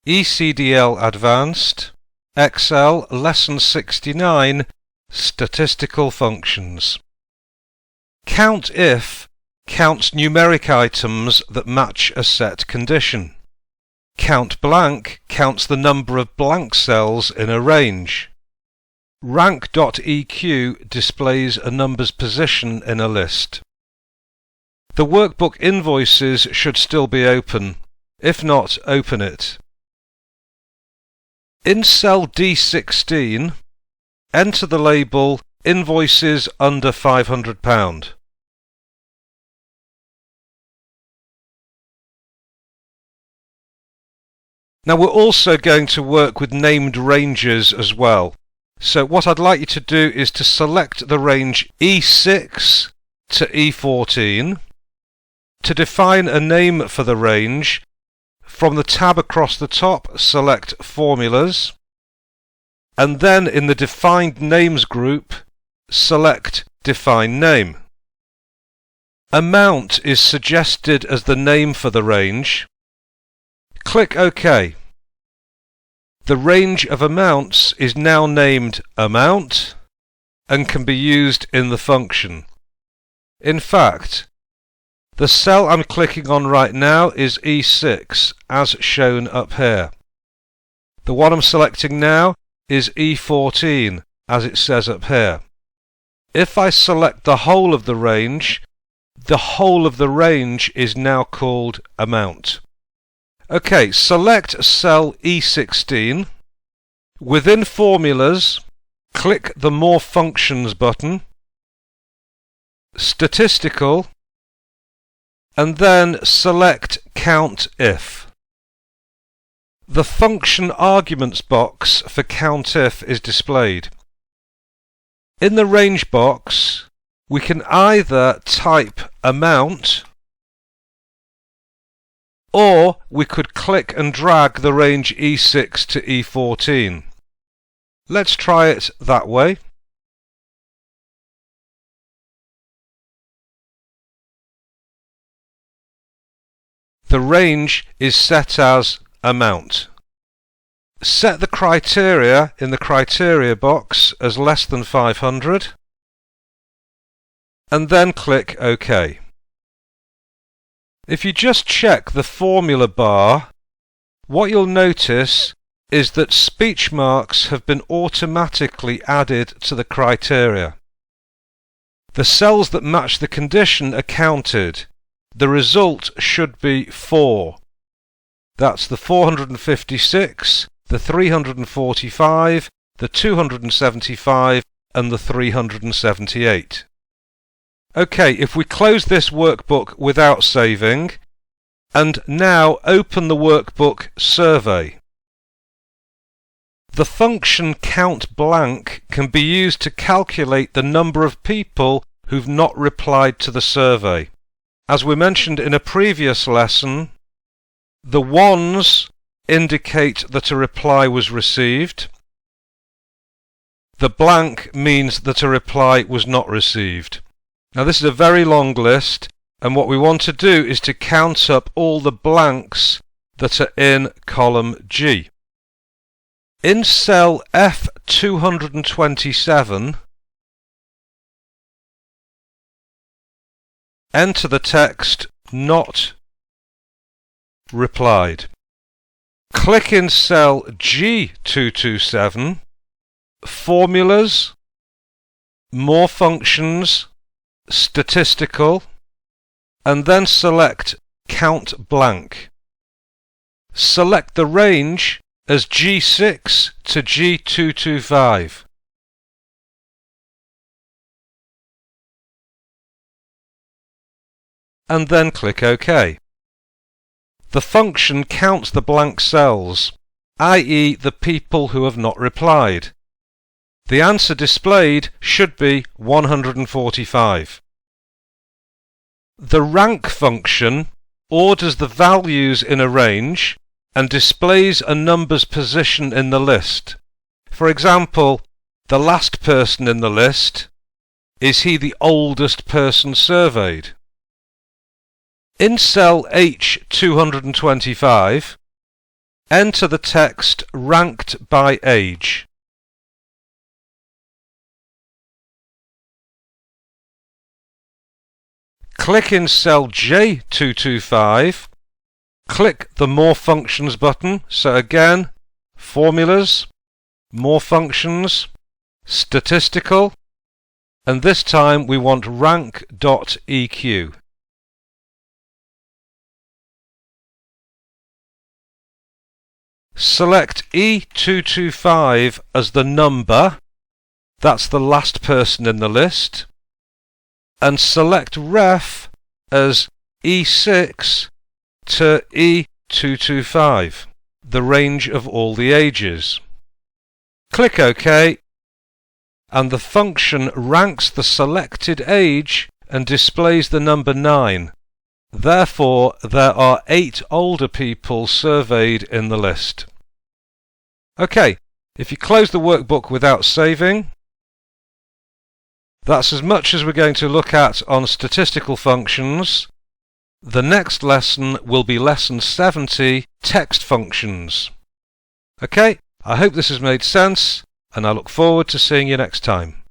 ECDL Advanced, Excel Lesson 69, Statistical Functions. Countif counts numeric items that match a set condition. Count blank counts the number of blank cells in a range. Rank.eq displays a number's position in a list. The workbook invoices should still be open. If not, open it. In cell D16, enter the label Invoices under £500. Now we're also going to work with named ranges as well. So what I'd like you to do is to select the range E6 to E14. To define a name for the range, from the tab across the top, select Formulas, and then in the Defined Names group, select Define Name. Amount is suggested as the name for the range. Click OK. The range of amounts is now named Amount and can be used in the function. In fact, the cell I'm clicking on right now is E6, as shown up here. The one I'm selecting now is E14, as it says up here. If I select the whole of the range is now called Amount. OK, select cell E16. Within Formulas, click the More Functions button, Statistical, and then select countif. The function arguments box for countif is displayed. In the range box, we can either type amount, or we could click and drag the range E6 to E14. Let's try it that way. The range is set as amount. Set the criteria in the criteria box as less than 500 and then click OK. If you just check the formula bar, what you'll notice is that speech marks have been automatically added to the criteria. The cells that match the condition are counted. The result should be 4. That's the 456, the 345, the 275 and the 378. OK, if we close this workbook without saving, and now open the workbook survey. The function count blank can be used to calculate the number of people who've not replied to the survey. As we mentioned in a previous lesson, the ones indicate that a reply was received. The blank means that a reply was not received. Now this is a very long list, and what we want to do is to count up all the blanks that are in column G. In cell F227, enter the text Not Replied. Click in cell G227, Formulas, More Functions, Statistical, and then select Count Blank. Select the range as G6 to G225. And then click OK. The function counts the blank cells, i.e. the people who have not replied. The answer displayed should be 145. The rank function orders the values in a range and displays a number's position in the list. For example, the last person in the list, is he the oldest person surveyed? In cell H225, enter the text ranked by age. Click in cell J225, click the More Functions button, so again, Formulas, More Functions, Statistical, and this time we want rank.eq. Select E225 as the number, that's the last person in the list, and select ref as E6 to E225, the range of all the ages. Click OK, and the function ranks the selected age and displays the number 9. Therefore, there are 8 older people surveyed in the list. OK, if you close the workbook without saving, that's as much as we're going to look at on statistical functions. The next lesson will be lesson 70, text functions. OK, I hope this has made sense, and I look forward to seeing you next time.